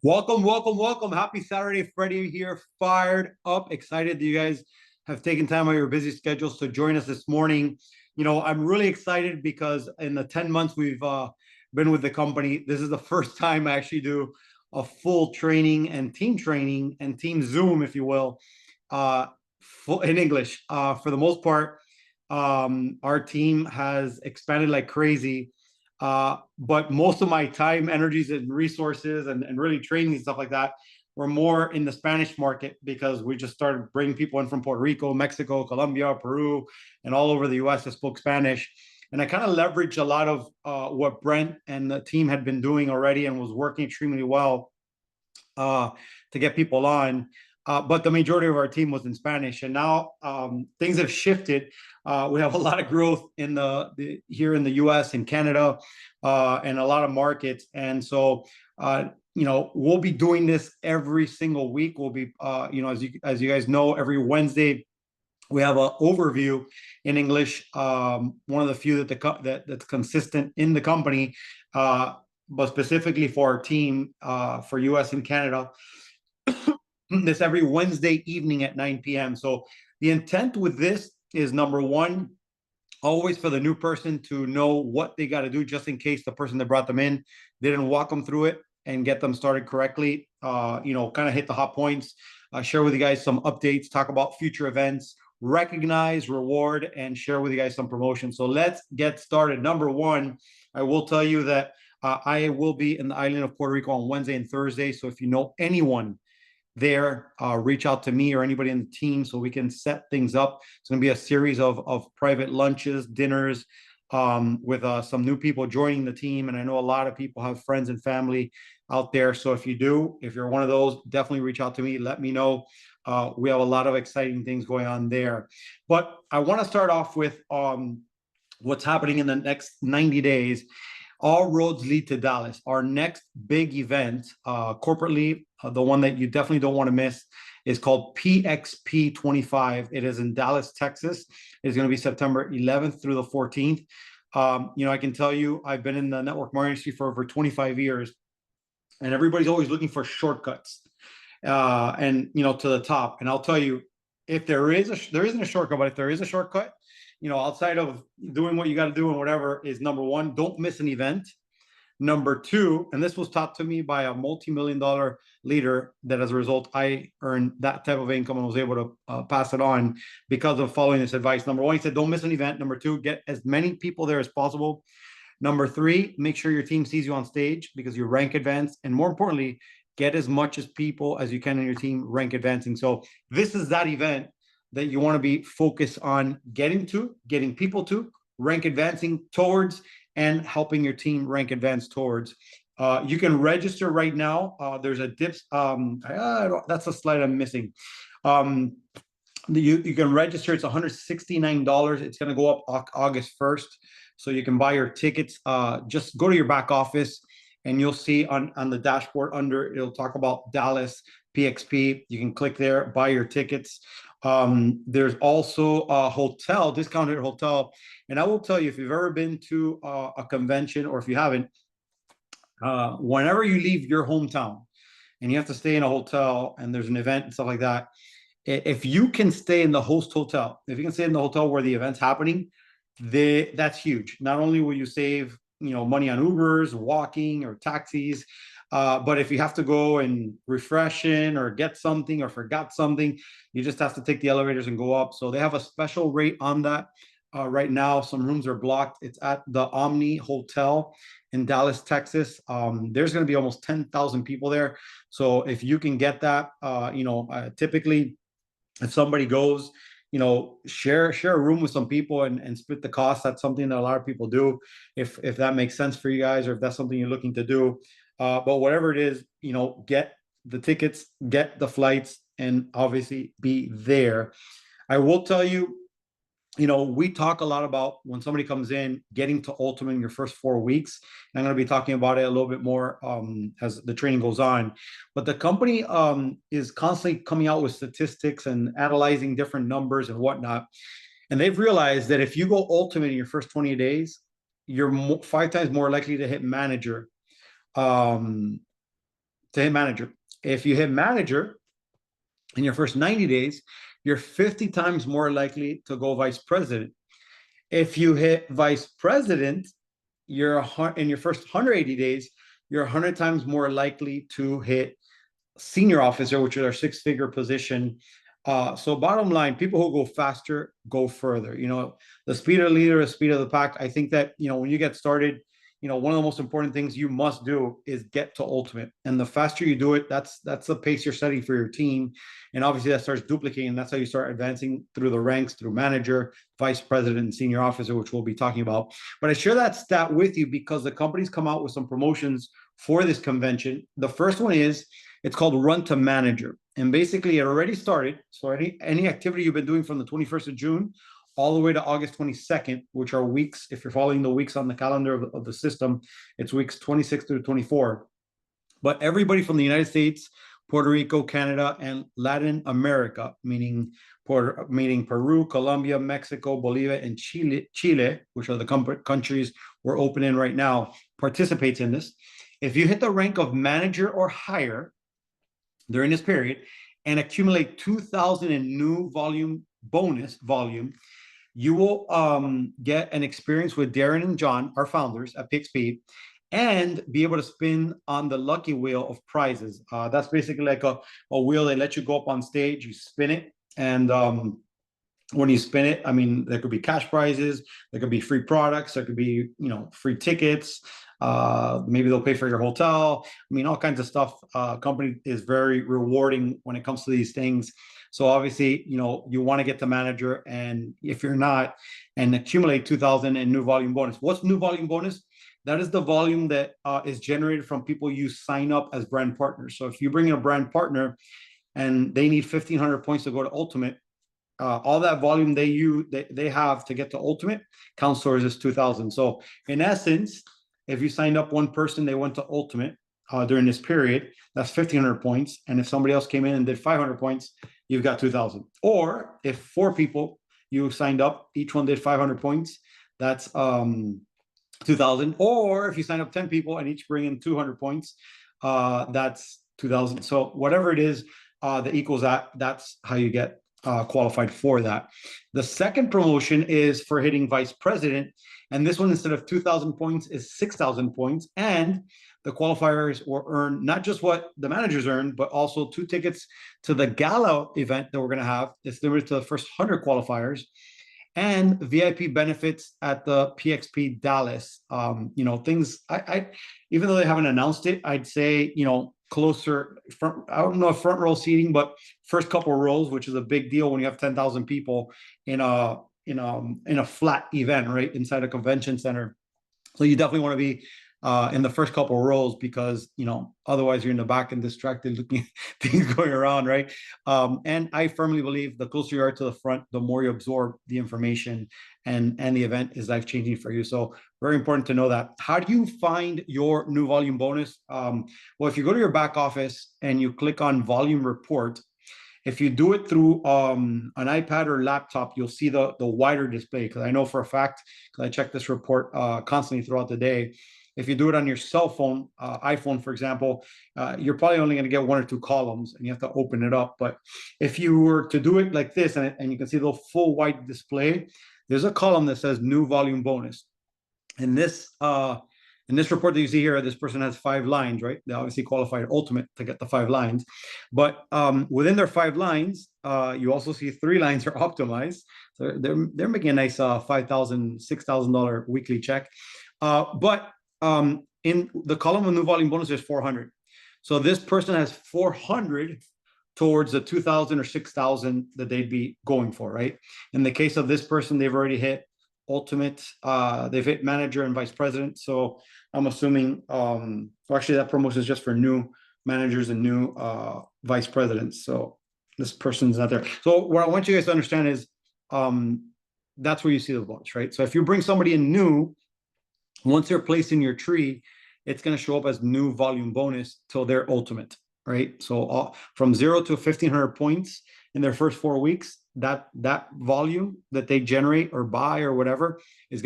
Welcome, welcome, welcome. Happy Saturday. Freddy here, fired up, excited that you guys have taken time out of your busy schedules to join us this morning. You know, I'm really excited because in the 10 months we've been with the company, this is the first time I actually do a full training and team Zoom, if you will, in English. For the most part, our team has expanded like crazy. But most of my time, energies, and resources and really training and stuff like that were more in the Spanish market because we just started bringing people in from Puerto Rico, Mexico, Colombia, Peru, and all over the US that spoke Spanish. And I kind of leveraged a lot of what Brent and the team had been doing already and was working extremely well to get people on. But the majority of our team was in Spanish, and now things have shifted. We have a lot of growth in here in the U.S. and Canada, and a lot of markets. And so, you know, we'll be doing this every single week. We'll be, you know, as you guys know, every Wednesday we have an overview in English. One of the few that's consistent in the company, but specifically for our team for U.S. and Canada. This every Wednesday evening at 9 p.m. So the intent with this is, number one, always for the new person to know what they got to do, just in case the person that brought them in didn't walk them through it and get them started correctly. You know, kind of hit the hot points, share with you guys some updates, talk about future events, recognize, reward, and share with you guys some promotions. So let's get started. Number one, I will tell you that I will be in the island of Puerto Rico on Wednesday and Thursday. So if you know anyone there, reach out to me or anybody in the team so we can set things up. It's going to be a series of private lunches, dinners, with some new people joining the team. And I know a lot of people have friends and family out there. So if you're one of those, definitely reach out to me. Let me know. We have a lot of exciting things going on there. But I want to start off with what's happening in the next 90 days. All roads lead to Dallas. Our next big event, corporately, the one that you definitely don't want to miss, is called PXP 25. It is in Dallas, Texas. It's going to be September 11th through the 14th. You know, I can tell you, I've been in the network marketing industry for over 25 years, and everybody's always looking for shortcuts, and you know, to the top. And I'll tell you, if there isn't a shortcut, but if there is a shortcut, you know, outside of doing what you got to do and whatever, is number one, don't miss an event. Number two, and this was taught to me by a multi-million-dollar leader that as a result, I earned that type of income and was able to pass it on because of following this advice. Number one, he said, don't miss an event. Number two, get as many people there as possible. Number three, make sure your team sees you on stage because you rank advance. And more importantly, get as much as people as you can in your team rank advancing. So this is that event that you want to be focused on getting people to rank advancing towards, and helping your team rank advance towards. You can register right now. There's a dips. That's a slide I'm missing. You can register. It's $169. It's going to go up August 1st. So you can buy your tickets. Just go to your back office and you'll see on the dashboard under, it'll talk about Dallas PXP. You can click there, buy your tickets. There's also a hotel, discounted hotel. And I will tell you, if you've ever been to a convention, or if you haven't, whenever you leave your hometown and you have to stay in a hotel and there's an event and stuff like that, if you can stay in the host hotel, if you can stay in the hotel where the event's happening, that's huge. Not only will you save, money on Ubers, walking, or taxis, but if you have to go and refresh in or get something or forgot something, you just have to take the elevators and go up. So they have a special rate on that. Right now, some rooms are blocked. It's at the Omni Hotel in Dallas, Texas. There's going to be almost 10,000 people there. So if you can get that, typically if somebody goes, share a room with some people and split the cost. That's something that a lot of people do. If that makes sense for you guys, or if that's something you're looking to do. But whatever it is, get the tickets, get the flights, and obviously be there. I will tell you, we talk a lot about when somebody comes in, getting to ultimate in your first 4 weeks. And I'm going to be talking about it a little bit more as the training goes on. But the company is constantly coming out with statistics and analyzing different numbers and whatnot. And they've realized that if you go ultimate in your first 20 days, you're 5 times more likely to hit manager. If you hit manager in your first 90 days, you're 50 times more likely to go vice president. If you hit vice president, you're in your first 180 days, you're 100 times more likely to hit senior officer, which is our 6-figure position. So bottom line, people who go faster go further. The speed of the leader, the speed of the pack. I think that, when you get started, one of the most important things you must do is get to ultimate. And the faster you do it, that's the pace you're setting for your team. And obviously that starts duplicating. That's how you start advancing through the ranks, through manager, vice president, and senior officer, which we'll be talking about. But I share that stat with you because the company's come out with some promotions for this convention. The first one is, it's called Run to Manager. And basically it already started. So any activity you've been doing from the 21st of June all the way to August 22nd, which are weeks, if you're following the weeks on the calendar of the system, it's weeks 26 through 24. But everybody from the United States, Puerto Rico, Canada, and Latin America, meaning Peru, Colombia, Mexico, Bolivia, and Chile, which are the countries we're opening right now, participates in this. If you hit the rank of manager or higher during this period and accumulate 2,000 in new bonus volume, you will get an experience with Darren and John, our founders at PXP, and be able to spin on the lucky wheel of prizes. That's basically like a wheel. They let you go up on stage, you spin it, and when you spin it, I mean, there could be cash prizes, there could be free products, there could be, free tickets. Maybe they'll pay for your hotel. I mean, all kinds of stuff. Company is very rewarding when it comes to these things. So obviously, you want to get to manager, and if you're not, and accumulate 2,000 in new volume bonus. What's new volume bonus? That is the volume that is generated from people you sign up as brand partners. So if you bring in a brand partner and they need 1,500 points to go to ultimate, all that volume they have to get to ultimate counts towards this 2,000. So in essence, if you signed up one person, they went to ultimate during this period, that's 1,500 points. And if somebody else came in and did 500 points, you've got 2,000. Or if 4 people you signed up, each one did 500 points, that's 2,000. Or if you sign up 10 people and each bring in 200 points, that's 2,000. So whatever it is that equals that's how you get qualified for that. The second promotion is for hitting vice president. And this one, instead of 2,000 points, is 6,000 points. And the qualifiers will earn not just what the managers earn, but also 2 tickets to the gala event that we're going to have. It's limited to the first 100 qualifiers, and VIP benefits at the PXP Dallas. Things I even though they haven't announced it, I'd say, closer front, I don't know if front row seating, but first couple of rows, which is a big deal when you have 10,000 people in a flat event, right, inside a convention center. So you definitely want to be in the first couple of rows, because otherwise you're in the back and distracted looking at things going around, right? And I firmly believe the closer you are to the front, the more you absorb the information, and the event is life-changing for you. So very important to know that. How do you find your new volume bonus? Well, if you go to your back office and you click on volume report, if you do it through an iPad or laptop, you'll see the wider display, because I know for a fact, because I check this report constantly throughout the day. if you do it on your cell phone, iPhone, for example, you're probably only going to get one or two columns and you have to open it up. But if you were to do it like this, and you can see the full white display, there's a column that says new volume bonus. In this report that you see here, this person has 5 lines, right? They obviously qualified ultimate to get the 5 lines, but within their 5 lines, you also see 3 lines are optimized. So they're making a nice $5,000, $6,000 weekly check. But in the column of new volume bonus, there's 400. So this person has 400 towards the 2,000 or 6,000 that they'd be going for, right? In the case of this person, they've already hit ultimate, they've hit manager and vice president. So I'm assuming, actually that promotion is just for new managers and new vice presidents. So this person's not there. So what I want you guys to understand is that's where you see the bonus, right? So if you bring somebody in new, once they're placed in your tree, it's going to show up as new volume bonus till their ultimate, right? So from 0 to 1,500 points in their first 4 weeks, that volume that they generate or buy or whatever is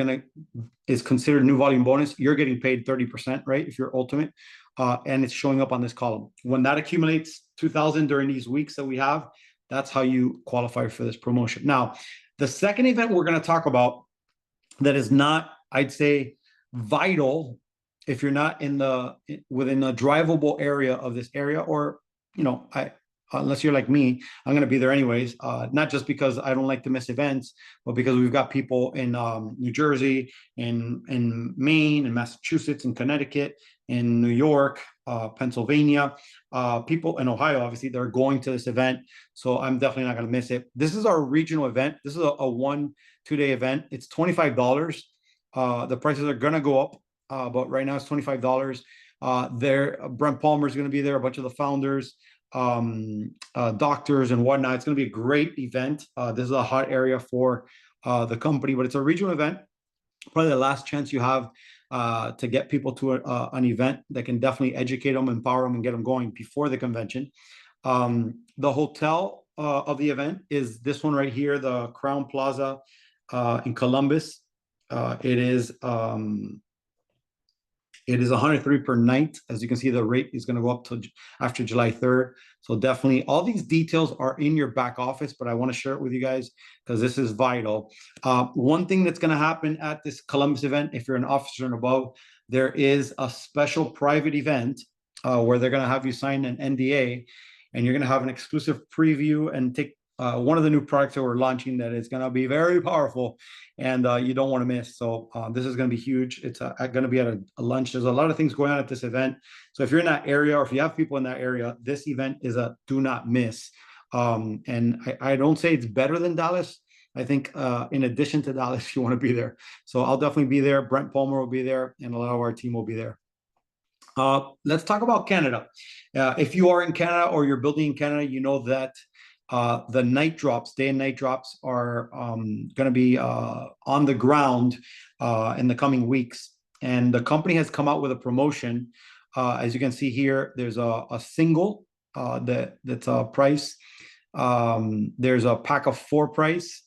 considered new volume bonus. You're getting paid 30%, right? If you're ultimate, and it's showing up on this column. When that accumulates 2,000 during these weeks that we have, that's how you qualify for this promotion. Now, the second event we're going to talk about that is not, I'd say, vital if you're not within a drivable area of this area, or unless you're like me, I'm going to be there anyways. Not just because I don't like to miss events, but because we've got people in New Jersey, in Maine, in Massachusetts, in Connecticut, in New York, Pennsylvania, people in Ohio, obviously, they're going to this event. So I'm definitely not going to miss it. This is our regional event. This is a 1-2 day event. It's $25. The prices are going to go up, but right now it's $25. Brent Palmer is going to be there, a bunch of the founders, doctors and whatnot. It's going to be a great event. This is a hot area for the company, but it's a regional event. Probably the last chance you have to get people to an event that can definitely educate them, empower them, and get them going before the convention. The hotel of the event is this one right here, the Crown Plaza in Columbus. It is $103 per night. As you can see, the rate is going to go up to after July 3rd. So definitely all these details are in your back office, but I want to share it with you guys because this is vital. One thing that's going to happen at this Columbus event, if you're an officer and above, there is a special private event where they're going to have you sign an NDA, and you're going to have an exclusive preview and take one of the new products that we're launching that is going to be very powerful, and you don't want to miss. So this is going to be huge. It's going to be at a lunch. There's a lot of things going on at this event. So if you're in that area, or if you have people in that area, this event is a do not miss. And I don't say it's better than Dallas. I think in addition to Dallas, you want to be there. So I'll definitely be there. Brent Palmer will be there, and a lot of our team will be there. Let's talk about Canada. If you are in Canada or you're building in Canada, you know that the night drops, day and night drops, are going to be on the ground in the coming weeks. And the company has come out with a promotion. As you can see here, there's a single that's a price. There's a pack of 4 price,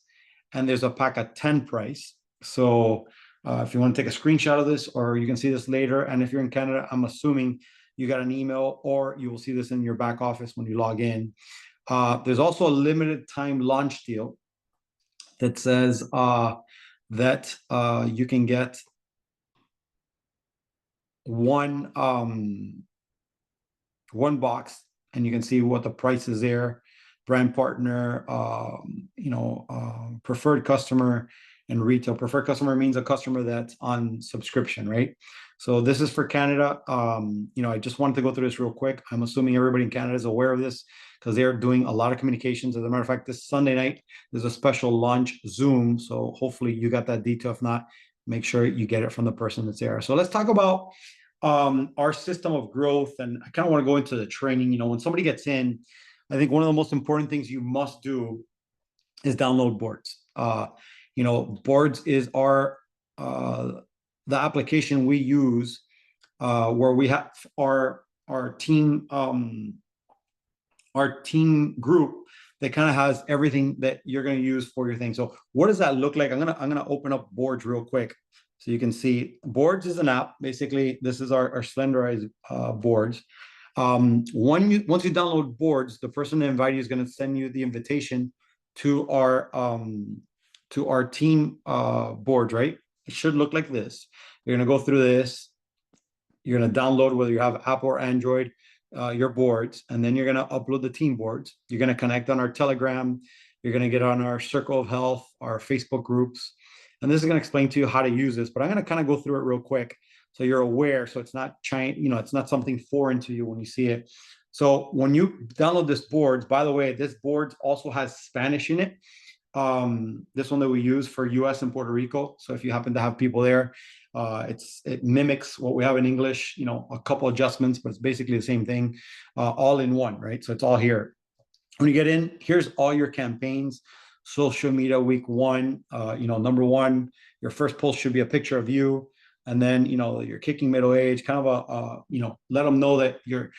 and there's a pack of 10 price. So if you want to take a screenshot of this, or you can see this later. And if you're in Canada, I'm assuming you got an email, or you will see this in your back office when you log in. There's also a limited time launch deal that says that you can get one box, and you can see what the price is there. Brand partner, preferred customer, and retail. Preferred customer means a customer that's on subscription, right? So this is for Canada. I just wanted to go through this real quick. I'm assuming everybody in Canada is aware of this because they're doing a lot of communications. As a matter of fact, this Sunday night, there's a special launch Zoom. So hopefully you got that detail. If not, make sure you get it from the person that's there. So let's talk about our system of growth. And I kind of want to go into the training. When somebody gets in, I think one of the most important things you must do is download boards. Boards is the application we use where we have our team group that kind of has everything that you're going to use for your thing. So what does that look like? I'm gonna open up boards real quick So you can see boards is an app. Basically, this is our slenderized boards. Once you download boards, the person that invited you is going to send you the invitation to our team boards, right? It should look like this. You're going to go through this. You're going to download, whether you have Apple or Android, your boards, and then you're going to upload the team boards. You're going to connect on our Telegram. You're going to get on our Circle of Health, our Facebook groups. And this is going to explain to you how to use this, but I'm going to kind of go through it real quick so you're aware. So it's not it's not something foreign to you when you see it. So when you download this boards, by the way, this board also has Spanish in it. This one that we use for US and Puerto Rico. So if you happen to have people there, it mimics what we have in English, a couple adjustments, but it's basically the same thing, all in one, right? So it's all here. When you get in, here's all your campaigns. Social media week 1, number 1, your first post should be a picture of you. And then, you're kicking middle age, kind of let them know that you're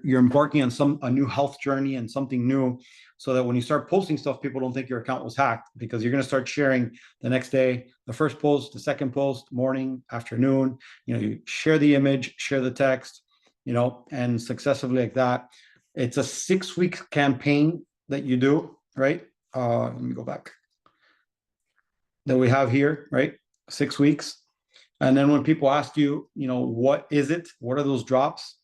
embarking on a new health journey and something new, so that when you start posting stuff, people don't think your account was hacked, because you're going to start sharing the next day, the first post, the second post, morning, afternoon, you share the image, share the text, and successively like that. It's a 6-week campaign that you do, right? Let me go back. That we have here, right? 6 weeks. And then when people ask you, what is it? What are those drops?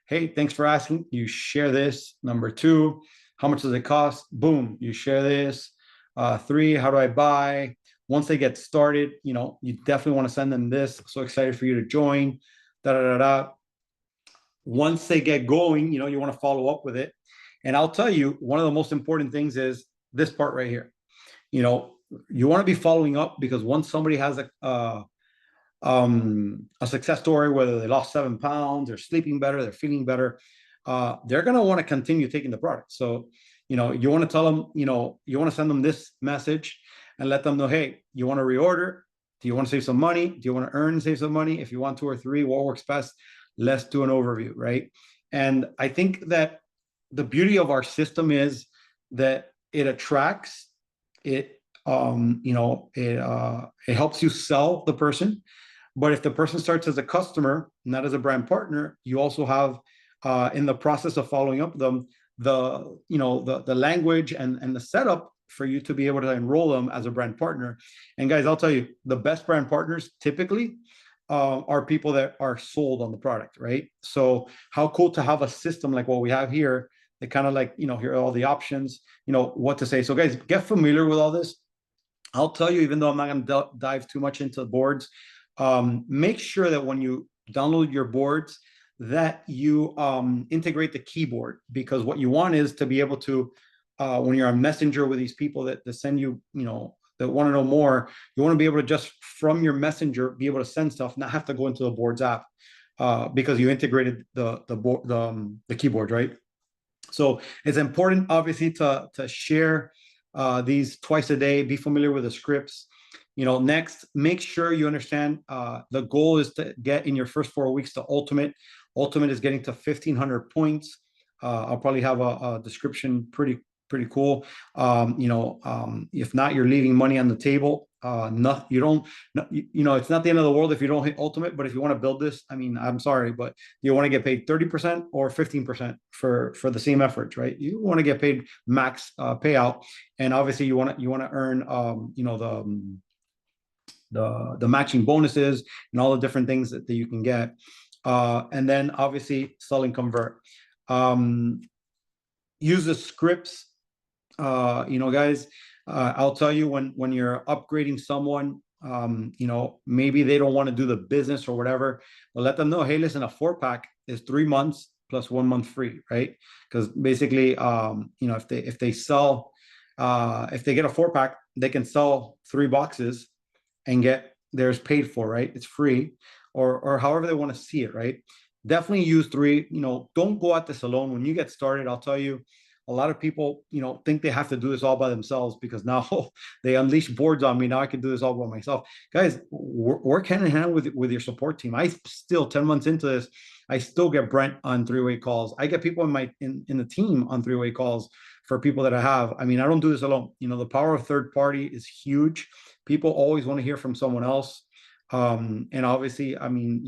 Hey, thanks for asking. You share this. Number 2, how much does it cost? Boom, you share this. 3, how do I buy? Once they get started, you definitely want to send them this. So excited for you to join. Da da da da. Once they get going, you want to follow up with it. And I'll tell you, one of the most important things is this part right here. You want to be following up, because once somebody has a success story, whether they lost 7 pounds, they're sleeping better, they're feeling better, they're going to want to continue taking the product. So, you want to tell them, you want to send them this message and let them know, hey, you want to reorder? Do you want to save some money? Do you want to earn and save some money? If you want 2 or 3, what works best? Let's do an overview, right? And I think that the beauty of our system is that it attracts, it helps you sell the person. But if the person starts as a customer, not as a brand partner, you also have, in the process of following up with them, the language and the setup for you to be able to enroll them as a brand partner. And guys, I'll tell you, the best brand partners typically are people that are sold on the product, right? So how cool to have a system like what we have here that kind of like, here are all the options, what to say. So guys, get familiar with all this. I'll tell you, even though I'm not going to dive too much into the boards, make sure that when you download your boards, that you integrate the keyboard, because what you want is to be able to, when you're on Messenger with these people that send you, that want to know more, you want to be able to just from your Messenger be able to send stuff, not have to go into the boards app, because you integrated the keyboard, right? So it's important, obviously, to share these twice a day. Be familiar with the scripts. Next, make sure you understand the goal is to get in your first 4 weeks to ultimate. Ultimate is getting to 1,500 points. I'll probably have a description pretty cool. If not, you're leaving money on the table. It's not the end of the world if you don't hit ultimate, but if you want to build this, I'm sorry, but you want to get paid 30% or 15% for the same efforts, right? You want to get paid max payout. And obviously you want to earn, the matching bonuses and all the different things that you can get. And then obviously sell and convert. Use the scripts. Guys, I'll tell you, when you're upgrading someone, maybe they don't want to do the business or whatever, but let them know, hey, listen, a 4-pack is 3 months plus 1 month free, right? Because basically, if they sell, if they get a 4-pack, they can sell 3 boxes and get theirs paid for, right? It's free, or however they want to see it, right? Definitely use 3. Don't go at this alone. When you get started, I'll tell you, a lot of people, think they have to do this all by themselves, because now they unleash boards on me. Now I can do this all by myself. Guys, work hand in hand with your support team. I still, 10 months into this, I still get Brent on 3-way calls. I get people in the team on 3-way calls for people that I have. I don't do this alone. The power of third party is huge. People always want to hear from someone else. And obviously, I mean,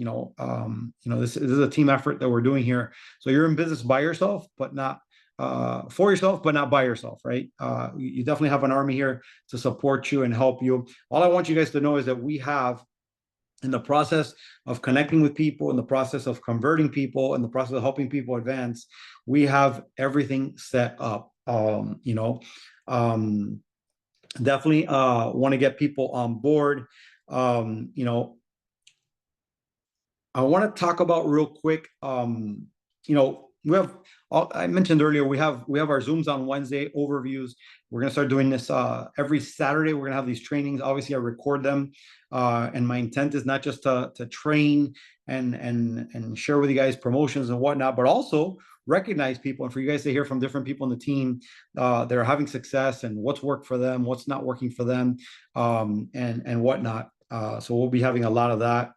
this is a team effort that we're doing here. So you're in business by yourself, but not for yourself, but not by yourself, right? You definitely have an army here to support you and help you. All I want you guys to know is that we have, in the process of connecting with people, in the process of converting people, in the process of helping people advance, we have everything set up. Definitely want to get people on board. You know, I want to talk about real quick. We have, I mentioned earlier, we have our Zooms on Wednesday, overviews. We're gonna start doing this every Saturday. We're gonna have these trainings. Obviously, I record them, and my intent is not just to train and share with you guys promotions and whatnot, but also recognize people and for you guys to hear from different people in the team that are having success and what's worked for them, what's not working for them, and whatnot. So we'll be having a lot of that.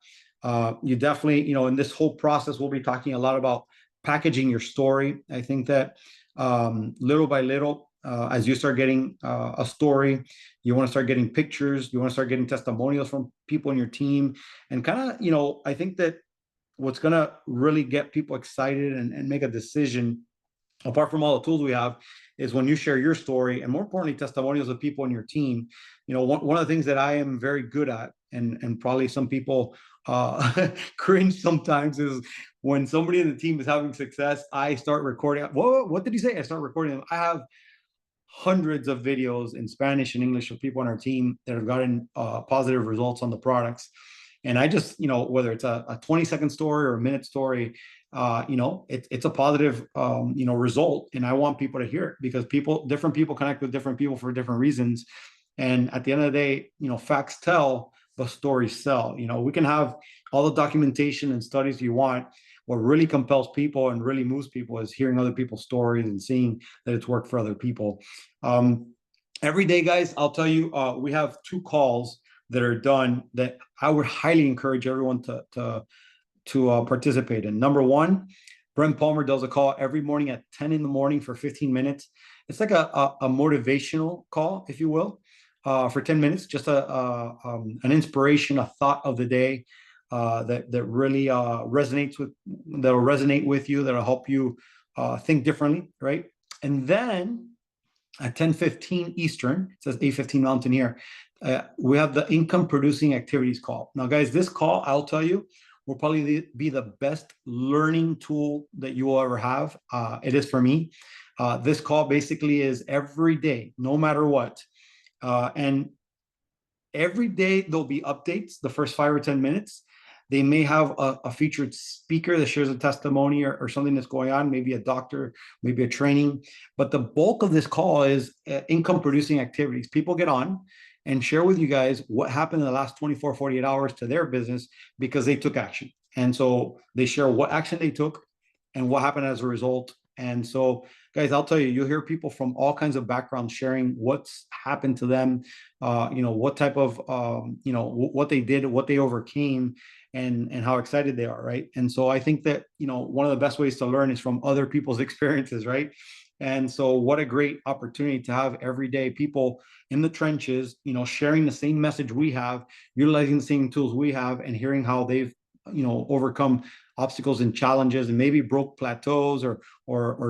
You definitely, in this whole process, we'll be talking a lot about packaging your story. I think that little by little, as you start getting a story, you want to start getting pictures, you want to start getting testimonials from people in your team, and kind of, I think that what's going to really get people excited and make a decision, apart from all the tools we have, is when you share your story, and more importantly, testimonials of people in your team. One of the things that I am very good at, and probably some people cringe sometimes, is when somebody in the team is having success, I start recording. Whoa, what did he say? I start recording them. I have hundreds of videos in Spanish and English of people on our team that have gotten positive results on the products. And I just, whether it's a 20-second story or a minute story, it's a positive, result. And I want people to hear it because different people connect with different people for different reasons. And at the end of the day, facts tell, but stories sell. We can have all the documentation and studies you want. What really compels people and really moves people is hearing other people's stories and seeing that it's worked for other people. Every day, guys, I'll tell you, we have 2 calls that are done that I would highly encourage everyone to participate in. Number 1, Brent Palmer does a call every morning at 10 in the morning for 15 minutes. It's like a motivational call, if you will, for 10 minutes, just an inspiration, a thought of the day that really that'll resonate with you, that'll help you think differently, right? And then at 10:15 Eastern, it says 8:15 Mountain here, we have the income producing activities call. Now, guys, this call, I'll tell you, will probably be the best learning tool that you will ever have. It is for me. This call basically is every day, no matter what. And every day there'll be updates, the first 5 or 10 minutes. They may have a featured speaker that shares a testimony or something that's going on, maybe a doctor, maybe a training. But the bulk of this call is income producing activities. People get on and share with you guys what happened in the last 24, 48 hours to their business because they took action. And so they share what action they took and what happened as a result. And so, guys, I'll tell you, you'll hear people from all kinds of backgrounds sharing what's happened to them, what type of, what they did, what they overcame, and how excited they are, right? And so I think that, one of the best ways to learn is from other people's experiences, right? And so what a great opportunity to have everyday people in the trenches, sharing the same message we have, utilizing the same tools we have, and hearing how they've, overcome obstacles and challenges and maybe broke plateaus or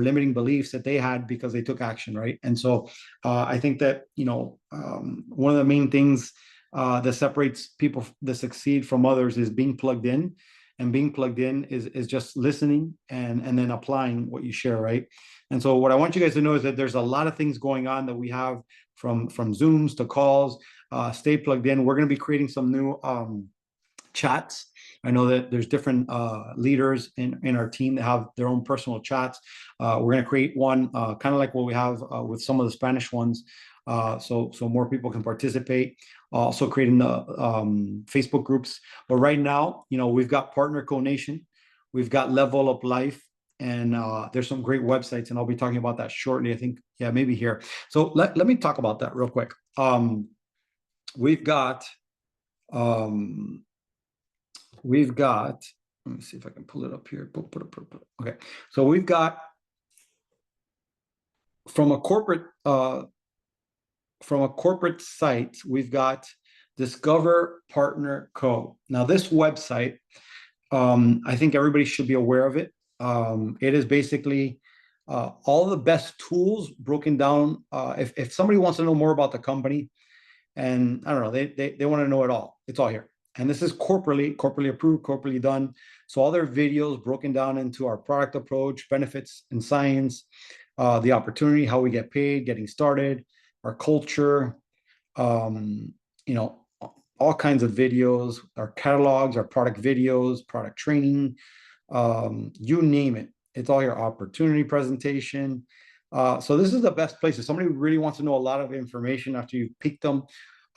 limiting beliefs that they had because they took action, right? And so I think that, one of the main things that separates people that succeed from others is being plugged in. And being plugged in is just listening and then applying what you share, right? And so what I want you guys to know is that there's a lot of things going on that we have from Zooms to calls. Stay plugged in. We're going to be creating some new chats. I know that there's different leaders in our team that have their own personal chats. We're going to create one kind of like what we have with some of the Spanish ones, so more people can participate. Also creating the Facebook groups. But right now, we've got PartnerCO Nation, we've got Level Up Life, and there's some great websites, and I'll be talking about that shortly. I think, yeah, maybe here. So let me talk about that real quick. We've got, let me see if I can pull it up here. Okay, so we've got from a corporate site, we've got Discover Partner Co. Now, this website, I think everybody should be aware of it. It is basically all the best tools broken down. If somebody wants to know more about the company, and I don't know, they want to know it all, it's all here. And this is corporately approved, corporately done. So all their videos broken down into our product approach, benefits and science, the opportunity, how we get paid, getting started, our culture, you know, all kinds of videos, our catalogs, our product videos, product training, you name it. It's all your opportunity presentation. So this is the best place. If somebody really wants to know a lot of information after you picked them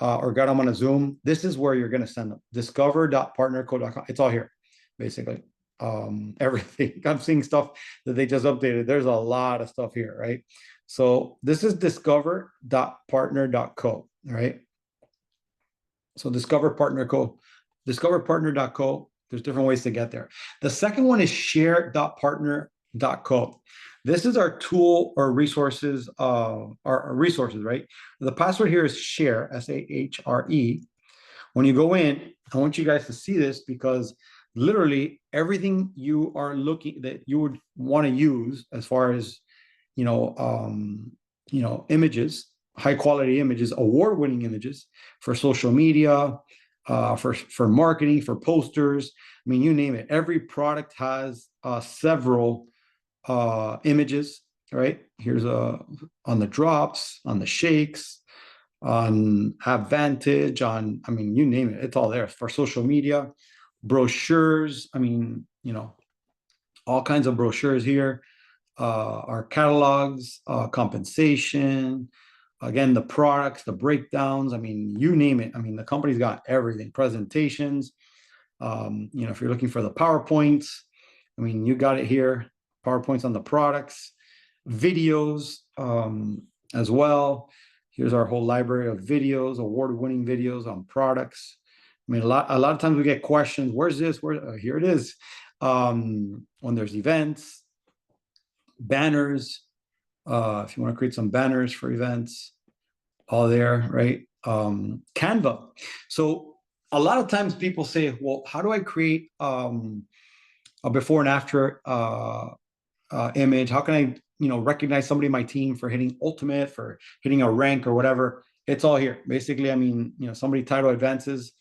or got them on a Zoom, this is where you're going to send them. Discover.partnerco.com. It's all here, basically. Everything. I'm seeing stuff that they just updated. There's a lot of stuff here, right? So this is discover.partner.co, right? So Discover PartnerCo, discoverpartner.co. There's different ways to get there. The second one is share.partner.co. This is our tool or resources, our resources, right? The password here is share, S-A-H-R-E. When you go in, I want you guys to see this because literally everything you are looking that you would want to use as far as, images, high quality images, award-winning images for social media, for marketing, for posters. I mean, you name it. Every product has several images, right? Here's on the drops, on the shakes, on Advantage, I mean, you name it. It's all there for social media, brochures. I mean, all kinds of brochures here. Our catalogs, compensation, again, the products, the breakdowns. I mean, you name it. I mean, the company's got everything, presentations. If you're looking for the PowerPoints, I mean, you got it here. PowerPoints on the products, videos as well. Here's our whole library of videos, award-winning videos on products. I mean, a lot of times we get questions. Where's this? Here it is. When there's events, banners, if you want to create some banners for events, all there, right? Canva. So a lot of times people say, well, how do I create a before and after image? How can I, recognize somebody in my team for hitting ultimate, for hitting a rank or whatever? It's all here. Basically, I mean, somebody title advances.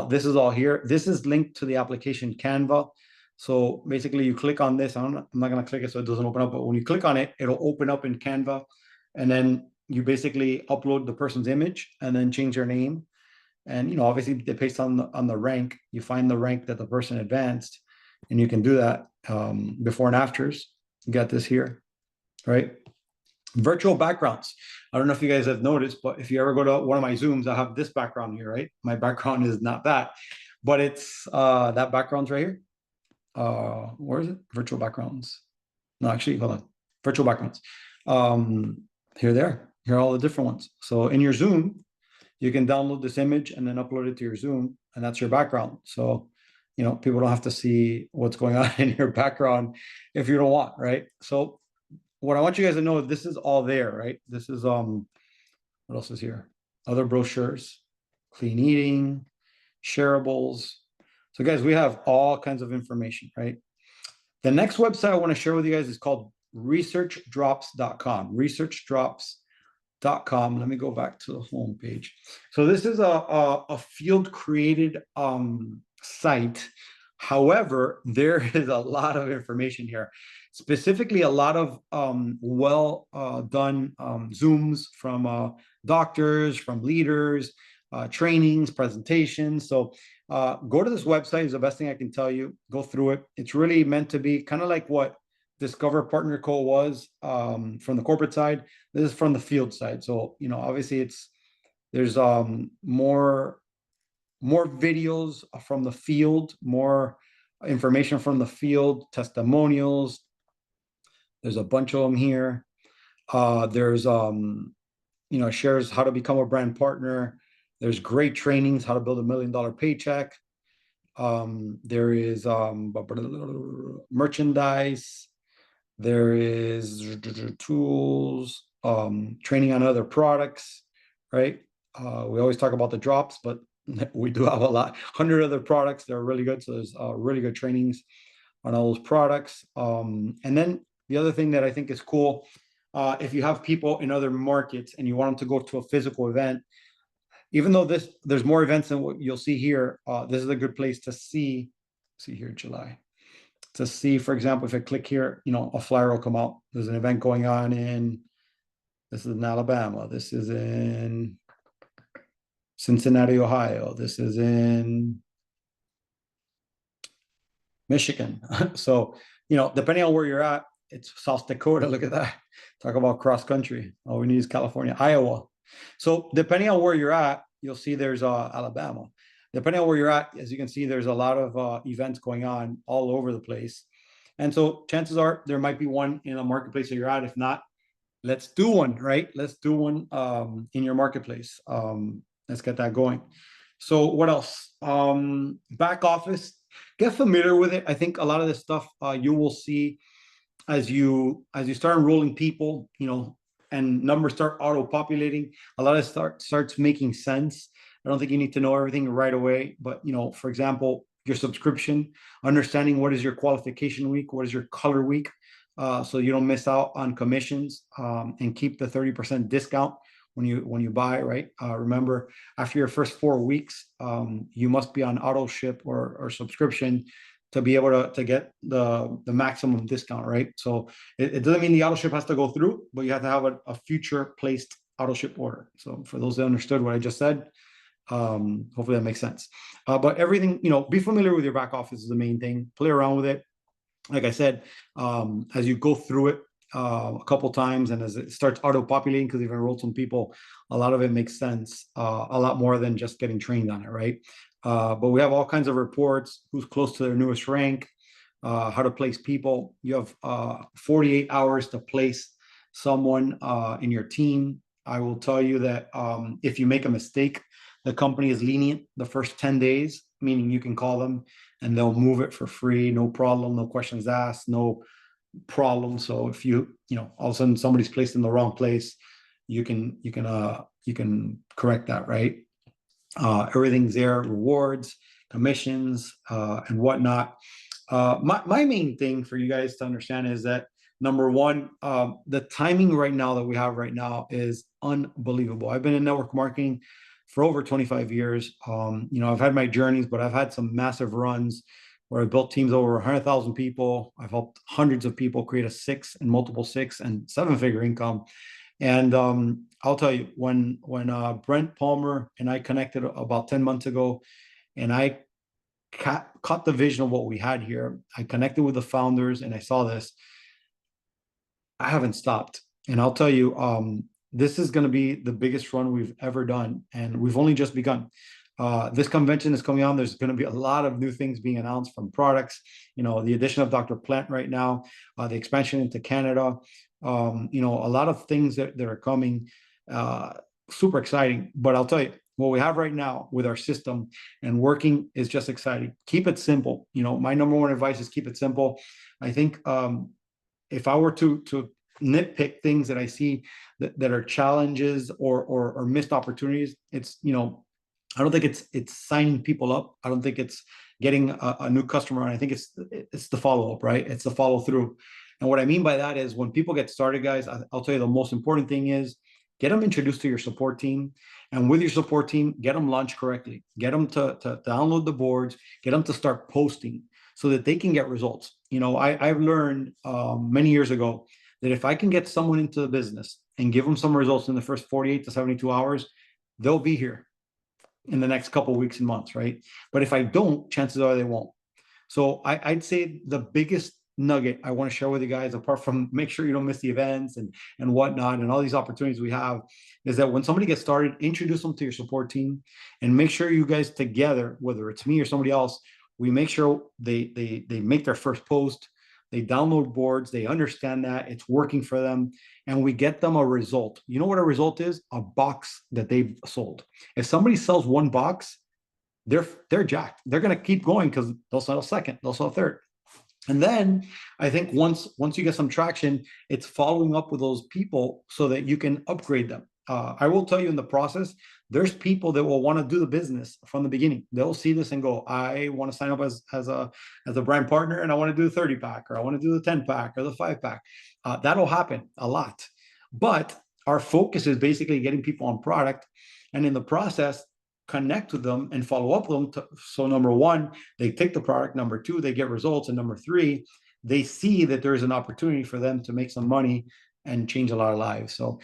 This is all here. This is linked to the application Canva. So basically you click on this. I'm not going to click it so it doesn't open up, but when you click on it, it'll open up in Canva. And then you basically upload the person's image and then change their name. And, obviously based on the rank, you find the rank that the person advanced, and you can do that before and afters. You got this here, right? Virtual backgrounds. I don't know if you guys have noticed, but if you ever go to one of my Zooms, I have this background here, right? My background is not that, but it's that background's right here. Where is it? Virtual backgrounds. No, actually, hold on. Virtual backgrounds. Here are all the different ones. So in your Zoom, you can download this image and then upload it to your Zoom, and that's your background. So, people don't have to see what's going on in your background if you don't want, right? So what I want you guys to know is this is all there, right? This is, what else is here? Other brochures, clean eating, shareables. So guys, we have all kinds of information, right? The next website I want to share with you guys is called researchdrops.com. Researchdrops.com. Let me go back to the home page. So this is a field created site. However, there is a lot of information here, specifically a lot of well done Zooms from doctors, from leaders, trainings, presentations. So go to this website is the best thing I can tell you. Go through it. It's really meant to be kind of like what Discover PartnerCo was from the corporate side. This is from the field side. So, obviously there's more videos from the field, more information from the field, testimonials. There's a bunch of them here. There's, shares how to become a brand partner. There's great trainings, how to build $1 million paycheck. There is merchandise. There is tools, training on other products, right? We always talk about the drops, but We do have a lot, 100 other products that are really good. So there's really good trainings on all those products. And then the other thing that I think is cool, if you have people in other markets and you want them to go to a physical event, even though there's more events than what you'll see here, this is a good place to see. See here, July. To see, for example, if I click here, a flyer will come out. There's an event going on this is in Alabama. This is in Cincinnati, Ohio. This is in Michigan. So, depending on where you're at, it's South Dakota. Look at that. Talk about cross country. All we need is California, Iowa. So depending on where you're at, you'll see there's Alabama. Depending on where you're at, as you can see, there's a lot of events going on all over the place. And so chances are there might be one in a marketplace that you're at. If not, let's do one, right? Let's do one in your marketplace. Let's get that going. So what else? Back office, get familiar with it. I think a lot of this stuff you will see as you start enrolling people, and numbers start auto-populating. A lot of starts making sense. I don't think you need to know everything right away, but for example, your subscription, understanding what is your qualification week, what is your color week, so you don't miss out on commissions, and keep the 30% discount when you buy, right? Remember, after your first 4 weeks, you must be on auto ship or subscription to be able to get the maximum discount, right? So it doesn't mean the auto ship has to go through, but you have to have a future placed auto ship order. So for those that understood what I just said, hopefully that makes sense. But everything, be familiar with your back office is the main thing. Play around with it. Like I said, as you go through it a couple times and as it starts auto-populating, because you've enrolled some people, a lot of it makes sense, a lot more than just getting trained on it, right? But we have all kinds of reports, who's close to their newest rank, how to place people. You have 48 hours to place someone in your team. I will tell you that if you make a mistake, the company is lenient the first 10 days, meaning you can call them and they'll move it for free, no problem, no questions asked, no problem. So if you all of a sudden somebody's placed in the wrong place, you can correct that, right? Everything's there, rewards, commissions, and whatnot. My main thing for you guys to understand is that number one, the timing right now that we have right now is unbelievable. I've been in network marketing for over 25 years. I've had my journeys, but I've had some massive runs where I've built teams over 100,000 people. I've helped hundreds of people create a 6 and multiple 6 and 7-figure income. And I'll tell you, when Brent Palmer and I connected about 10 months ago, and I caught the vision of what we had here, I connected with the founders and I saw this, I haven't stopped. And I'll tell you, this is going to be the biggest run we've ever done. And we've only just begun. This convention is coming on. There's going to be a lot of new things being announced from products, the addition of Dr. Plant right now, the expansion into Canada, a lot of things that are coming, super exciting. But I'll tell you, what we have right now with our system and working is just exciting. Keep it simple. My number one advice is keep it simple. I think if I were to nitpick things that I see that are challenges or missed opportunities, it's I don't think it's signing people up. I don't think it's getting a new customer. And I think it's the follow-up, right? It's the follow through. And what I mean by that is when people get started, guys, I'll tell you the most important thing is get them introduced to your support team. And with your support team, get them launched correctly. Get them to download the boards, get them to start posting so that they can get results. I've learned many years ago that if I can get someone into the business and give them some results in the first 48 to 72 hours, they'll be here in the next couple of weeks and months, right? But if I don't, chances are they won't. So I'd say the biggest nugget I want to share with you guys, apart from make sure you don't miss the events and whatnot and all these opportunities we have, is that when somebody gets started, introduce them to your support team and make sure you guys together, whether it's me or somebody else, we make sure they make their first post, they download boards, they understand that it's working for them, and we get them a result. You know what a result is? A box that they've sold. If somebody sells one box, they're jacked. They're going to keep going because they'll sell a second, they'll sell a third. And then I think once you get some traction, it's following up with those people so that you can upgrade them. I will tell you in the process, there's people that will want to do the business from the beginning. They'll see this and go, I want to sign up as a brand partner, and I want to do the 30 pack, or I want to do the 10 pack or the 5 pack. That'll happen a lot. But our focus is basically getting people on product, and in the process, connect with them and follow up with them. So number one, they take the product. Number two, they get results. And number three, they see that there's an opportunity for them to make some money and change a lot of lives. So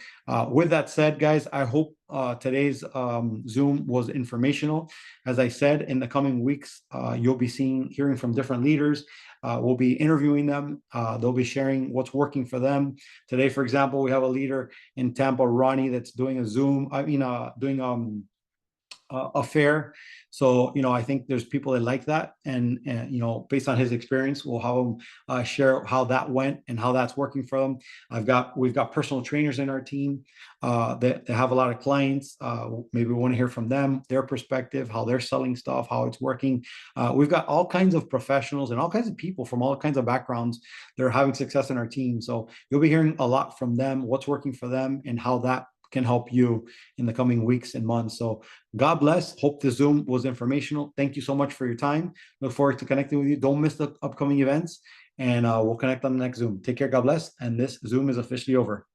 with that said, guys, I hope today's Zoom was informational. As I said, in the coming weeks, you'll be hearing from different leaders. We'll be interviewing them. They'll be sharing what's working for them. Today, for example, we have a leader in Tampa, Ronnie, that's doing a Zoom, doing a fair. So, I think there's people that like that. And based on his experience, we'll have him share how that went and how that's working for them. We've got personal trainers in our team that have a lot of clients. Maybe we want to hear from them, their perspective, how they're selling stuff, how it's working. We've got all kinds of professionals and all kinds of people from all kinds of backgrounds that are having success in our team. So you'll be hearing a lot from them, what's working for them, and how that can help you in the coming weeks and months. So God bless. Hope the Zoom was informational. Thank you so much for your time. Look forward to connecting with you. Don't miss the upcoming events, and we'll connect on the next Zoom. Take care. God bless. And this Zoom is officially over.